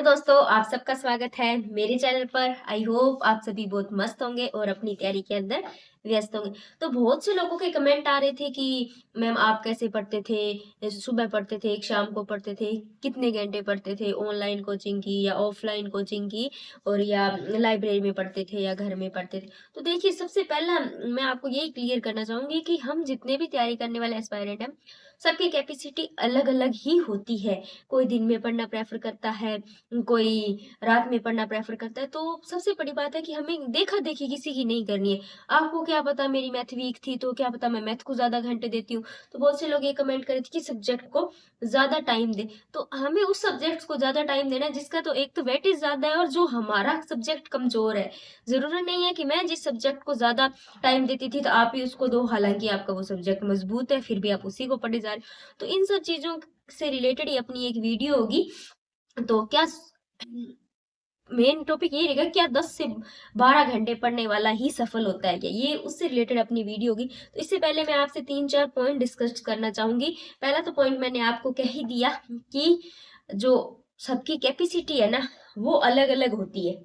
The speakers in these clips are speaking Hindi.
हेलो दोस्तों, आप सबका स्वागत है मेरे चैनल पर। आई होप आप सभी बहुत मस्त होंगे और अपनी तैयारी के अंदर व्यस्त होंगे। तो बहुत से लोगों के कमेंट आ रहे थे कि मैम आप कैसे पढ़ते थे, जैसे सुबह पढ़ते थे, शाम को पढ़ते थे, कितने घंटे पढ़ते थे, ऑनलाइन कोचिंग की या ऑफलाइन कोचिंग की, और या लाइब्रेरी में पढ़ते थे या घर में पढ़ते थे। तो देखिए, सबसे पहला मैं आपको यही क्लियर करना चाहूंगी कि हम जितने भी तैयारी करने वाले एस्पायरेंट हैं, सबकी कैपेसिटी अलग अलग ही होती है। कोई दिन में पढ़ना प्रेफर करता है, कोई रात में पढ़ना प्रेफर करता है। तो सबसे बड़ी बात है कि हमें देखा देखी किसी की नहीं करनी है। आपको क्या पता, मेरी मैथ वीक थी तो क्या पता मैं मैथ को ज्यादा घंटे देती हूँ। तो बहुत से लोग ये कमेंट करे थे कि सब्जेक्ट को ज्यादा टाइम दे। तो हमें उस सब्जेक्ट को ज्यादा टाइम देना है जिसका तो एक तो वेटेज ज्यादा है और जो हमारा सब्जेक्ट कमजोर है। जरूरी नहीं है कि मैं जिस सब्जेक्ट को ज्यादा टाइम देती थी तो आप ही उसको दो, हालांकि आपका वो सब्जेक्ट मजबूत है फिर भी आप उसी को पढ़े जा रहे हो। तो इन सब चीजों से रिलेटेड ही अपनी एक वीडियो होगी। तो क्या मेन टॉपिक ये रहेगा, क्या 10 से 12 घंटे पढ़ने वाला ही सफल होता है क्या, ये उससे रिलेटेड अपनी वीडियो होगी। तो इससे पहले मैं आपसे 3-4 पॉइंट डिस्कस करना चाहूंगी। पहला तो पॉइंट मैंने आपको कह ही दिया कि जो सबकी कैपेसिटी है ना, वो अलग अलग होती है।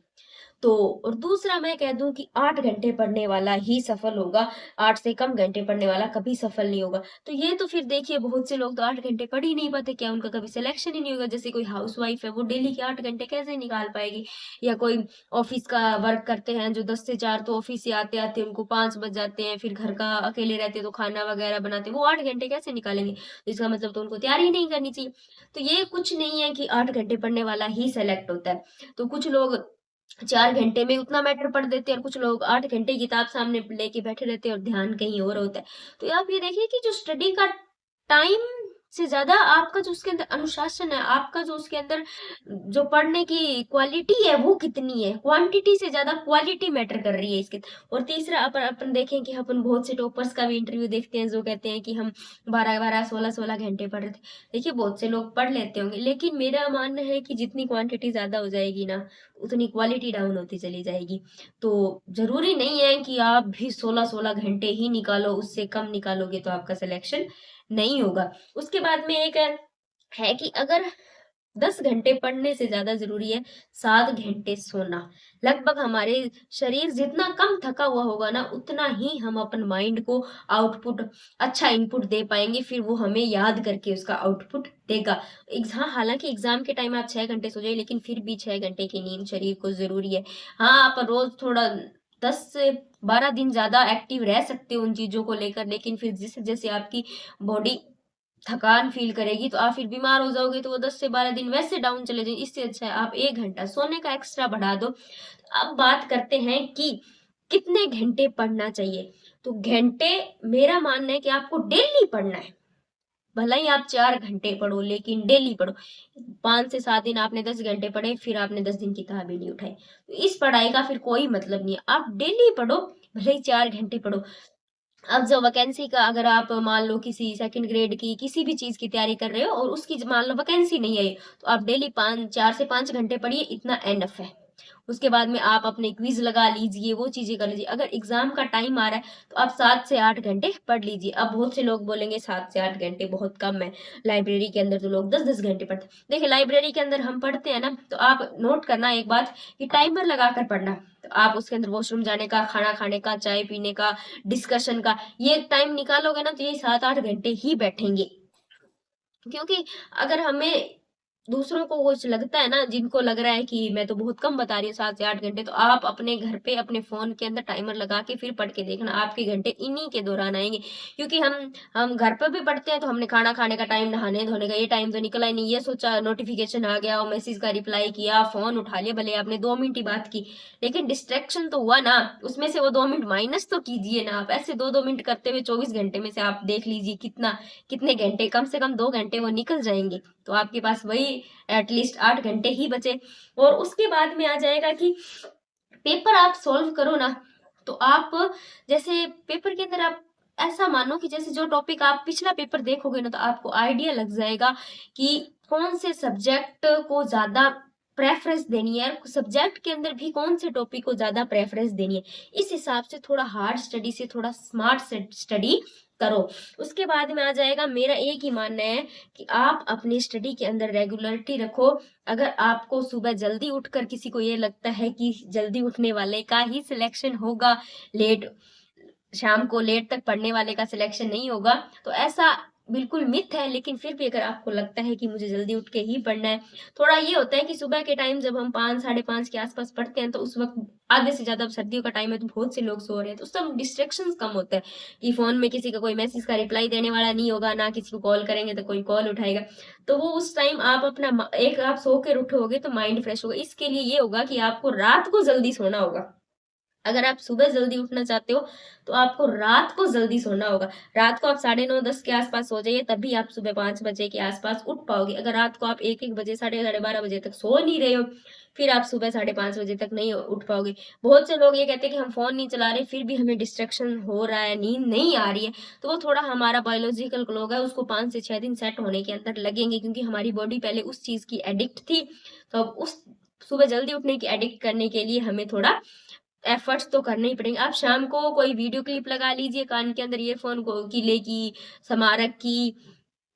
तो और दूसरा मैं कह दूं कि 8 घंटे पढ़ने वाला ही सफल होगा, 8 से कम घंटे पढ़ने वाला कभी सफल नहीं होगा। तो ये तो फिर देखिए, बहुत से लोग तो 8 घंटे पढ़ ही नहीं पाते, क्या उनका कभी सिलेक्शन ही नहीं होगा। जैसे कोई हाउस वाइफ है, वो डेली के 8 घंटे कैसे निकाल पाएगी। या कोई ऑफिस का वर्क करते हैं जो 10 से 4, तो ऑफिस से आते आते उनको 5 बज जाते हैं, फिर घर का अकेले रहते हैं तो खाना वगैरह बनाते हैं, वो 8 घंटे कैसे निकालेंगे। तो इसका मतलब तो उनको तैयारी ही नहीं करनी चाहिए। तो ये कुछ नहीं है कि 8 घंटे पढ़ने वाला ही सेलेक्ट होता है। तो कुछ लोग 4 घंटे में उतना मैटर पढ़ देते हैं और कुछ लोग 8 घंटे किताब सामने लेके बैठे रहते हैं और ध्यान कहीं और होता है। तो आप ये देखिए कि जो स्टडी का टाइम से ज्यादा आपका जो उसके अंदर अनुशासन है, आपका जो उसके अंदर जो पढ़ने की क्वालिटी है वो कितनी है, क्वांटिटी से ज्यादा क्वालिटी मैटर कर रही है इसके। और तीसरा अपन देखें कि अपन बहुत से टॉपर्स का भी इंटरव्यू देखते हैं जो कहते हैं कि हम 12-12, 16-16 घंटे पढ़ रहे थे। देखिए, बहुत से लोग पढ़ लेते होंगे, लेकिन मेरा मानना है कि जितनी क्वांटिटी ज्यादा हो जाएगी ना, उतनी क्वालिटी डाउन होती चली जाएगी। तो जरूरी नहीं है कि आप भी 16-16 घंटे ही निकालो, उससे कम निकालोगे तो आपका सिलेक्शन नहीं होगा। उसके बाद में एक है कि अगर 10 घंटे पढ़ने से ज्यादा जरूरी है 7 घंटे सोना। लगभग हमारे शरीर जितना कम थका हुआ होगा ना, उतना ही हम अपन माइंड को आउटपुट, अच्छा इनपुट दे पाएंगे, फिर वो हमें याद करके उसका आउटपुट देगा। एग्जाम, हालांकि एग्जाम के टाइम आप 6 घंटे सो जाइए, लेकिन फिर भी 6 घंटे की नींद शरीर को जरूरी है। हाँ, आप रोज थोड़ा 10 से 12 दिन ज्यादा एक्टिव रह सकते हो उन चीजों को लेकर, लेकिन फिर जैसे जैसे आपकी बॉडी थकान फील करेगी तो आप फिर बीमार हो जाओगे, तो वो 10 से 12 दिन वैसे डाउन चले जाएंगे। इससे अच्छा है आप 1 घंटा सोने का एक्स्ट्रा बढ़ा दो। अब बात करते हैं कि कितने घंटे पढ़ना चाहिए। तो घंटे, मेरा मानना है कि आपको डेली पढ़ना है। भला ही आप 4 घंटे पढ़ो, लेकिन डेली पढ़ो। 5 से 7 दिन आपने 10 घंटे पढ़े, फिर आपने 10 दिन किताब ही नहीं उठाई, तो इस पढ़ाई का फिर कोई मतलब नहीं है। आप डेली पढ़ो, भले ही 4 घंटे पढ़ो। अब जो वैकेंसी का, अगर आप मान लो किसी सेकंड ग्रेड की किसी भी चीज की तैयारी कर रहे हो और उसकी मान लो वैकेंसी नहीं आई, तो आप डेली 4 से 5 घंटे पढ़िए, इतना एनफ है। उसके बाद में आप अपने क्विज लगा लीजिए, वो चीजें कर लीजिए। अगर एग्जाम का टाइम आ रहा है तो आप 7 से 8 घंटे पढ़ लीजिए। अब बहुत से लोग बोलेंगे 7 से 8 घंटे बहुत कम है, लाइब्रेरी के अंदर तो लोग 10-10 घंटे पढ़ते हैं। देखिए, लाइब्रेरी के अंदर हम पढ़ते हैं ना, तो आप नोट करना एक बात कि टाइमर लगाकर पढ़ना। तो आप उसके अंदर वॉशरूम जाने का, खाना खाने का, चाय पीने का, डिस्कशन का, ये टाइम निकालोगे ना, तो ये 7-8 घंटे ही बैठेंगे। क्योंकि अगर हमें दूसरों को कुछ लगता है ना, जिनको लग रहा है कि मैं तो बहुत कम बता रही हूँ 7 से 8 घंटे, तो आप अपने घर पे अपने फोन के अंदर टाइमर लगा के फिर पढ़ के देखना, आपके घंटे इन्हीं के दौरान आएंगे। क्योंकि हम घर पे भी पढ़ते हैं तो हमने खाना खाने का टाइम, नहाने धोने का, ये टाइम तो निकला ही नहीं। ये सोचा नोटिफिकेशन आ गया और मैसेज का रिप्लाई किया, फोन उठा लिया, भले आपने 2 मिनट ही बात की, लेकिन डिस्ट्रैक्शन तो हुआ ना। उसमें से वो 2 मिनट माइनस तो कीजिए ना आप। ऐसे 2-2 मिनट करते हुए 24 घंटे में से आप देख लीजिए कितने घंटे, कम से कम 2 घंटे वो निकल जाएंगे। तो आपके पास वही एटलीस्ट 8 घंटे ही बचे। और उसके बाद में आ जाएगा कि पेपर आप सॉल्व करो ना, तो आप जैसे पेपर के अंदर आप ऐसा मानो कि जैसे जो टॉपिक आप पिछला पेपर देखोगे ना, तो आपको आइडिया लग जाएगा कि कौन से सब्जेक्ट को ज्यादा प्रेफरेंस देनी है, सब्जेक्ट के अंदर भी कौन से टॉपिक को ज्यादा प्रेफरेंस देनी है। इस हिसाब से थोड़ा हार्ड स्टडी से थोड़ा स्मार्ट स्टडी करो। उसके बाद में आ जाएगा मेरा एक ही मानना है कि आप अपनी स्टडी के अंदर रेगुलरिटी रखो। अगर आपको सुबह जल्दी उठकर किसी को ये लगता है कि जल्दी उठने वाले का ही सिलेक्शन होगा, लेट शाम को लेट तक पढ़ने वाले का सिलेक्शन नहीं होगा, तो ऐसा बिल्कुल मिथ है। लेकिन फिर भी अगर आपको लगता है कि मुझे जल्दी उठ के ही पढ़ना है, थोड़ा ये होता है कि सुबह के टाइम जब हम 5 साढ़े 5 के आस-पास पढ़ते हैं, तो उस वक़्त आधे से ज़्यादा, अब सर्दियों का टाइम है तो बहुत से लोग सो रहे हैं, तो उस समय डिस्ट्रैक्शंस कम होते हैं कि फ़ोन में किसी का कोई मैसेज का रिप्लाई देने वाला नहीं होगा, ना किसी को कॉल करेंगे तो कोई कॉल उठाएगा। तो वो उस टाइम आप अपना एक आप सो के उठोगे तो माइंड फ्रेश होगा। इसके लिए ये होगा कि आपको रात को जल्दी सोना होगा। अगर आप सुबह जल्दी उठना चाहते हो, तो आपको रात को जल्दी सोना होगा। रात को आप साढ़े 9 10 के आस-पास सो जाइए, तभी आप सुबह 5 बजे के आस-पास उठ पाओगे। अगर रात को आप 1-1 बजे, साढ़े 12 बजे तक सो नहीं रहे हो, फिर आप सुबह साढ़े 5 बजे तक नहीं उठ पाओगे। बहुत से लोग ये कहते हैं कि हम फ़ोन नहीं चला रहे, फिर भी हमें डिस्ट्रैक्शन हो रहा है, नींद नहीं आ रही है, तो वो थोड़ा हमारा बायोलॉजिकल क्लॉक है, उसको 5 से 6 दिन सेट होने के अंदर लगेंगे, क्योंकि हमारी बॉडी पहले उस चीज़ की एडिक्ट थी। तो अब उस सुबह जल्दी उठने की एडिक्ट करने के लिए हमें थोड़ा एफर्ट्स तो करने ही पड़ेंगे। आप शाम को कोई वीडियो क्लिप लगा लीजिए कान के अंदर ईयरफ़ोन को, किले की, स्मारक की,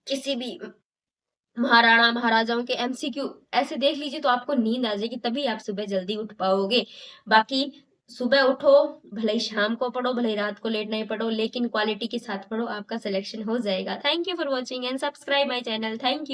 किसी भी महाराणा महाराजाओं के एमसीक्यू ऐसे देख लीजिए, तो आपको नींद आ जाएगी, तभी आप सुबह जल्दी उठ पाओगे। बाकी सुबह उठो, भले ही शाम को पढ़ो, भले ही रात को लेट नाइट पढ़ो, लेकिन क्वालिटी के साथ पढ़ो, आपका सिलेक्शन हो जाएगा। Thank you for watching and subscribe my channel. Thank you.